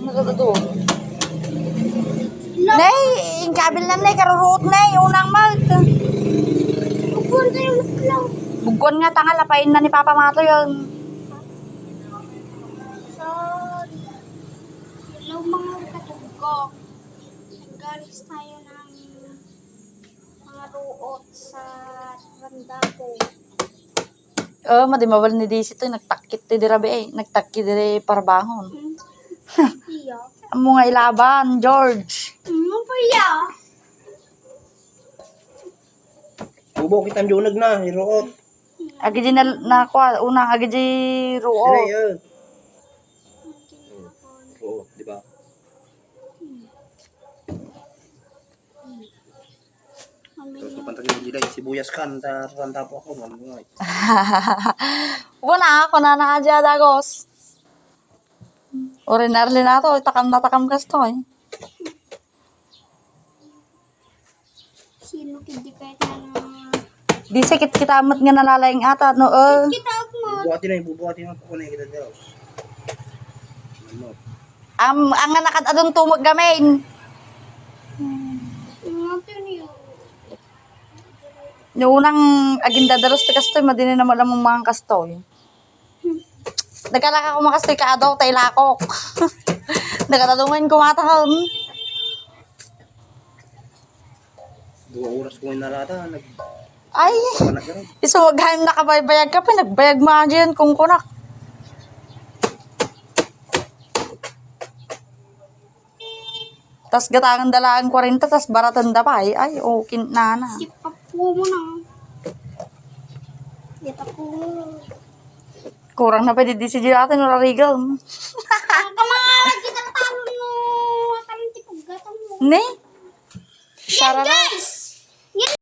Matuturo. Nay, yung kabil na nay, karuruot nay, unang mag. Bukon kayo lang. Bugkon nga, tanga, lapain na ni Papa Mato yun. So, hello mga katugok. Naggalis tayo ng mga ruot sa randa ko. Madimawal ni Daisy to, nagtakit ti dirabi eh. Nagtakit diri parbangon. Iya. Amo nga ilaban, George. Ano pa iya? Bubo kitang dunag na, hiruot. Agi di na kuha, unang agi di Sira ruo. yun. Ruot, di ba? Ito pantagin mo dila, sibuyas kan, ranta po ako. Wala ako na naadya dagos. Ordinarily na to, takam na takam kasto eh. Sino kindi kahit na Di sakit kita amat nga nalalayang ata, no? kita mo. Bubuhatin mo po na kita daw. Ano? Ang nakad adong tumog gamin. Ano niyo? Yung unang aginda daros ti kastoy, madini na malamang mga kastoy. Nagkalaka ko makastoy ka adaw, tayo lakok. Nagkatadungan ko matahon. 2 oras ko yung nalata, Ay, nagpanak ka rin. isumaghaim nakabaybayag ka pa, nagbayag mo dyan kung kunak. Tas gatangan dalaan 40, tas baratan da pa ay, okay na na. Sipapo mo na. Kita po. Kurang na pwede di si natin, wala rigal. Ang kamangalag kita talon mo. Atam tipog gata mo. Ne? Sarara. Guys!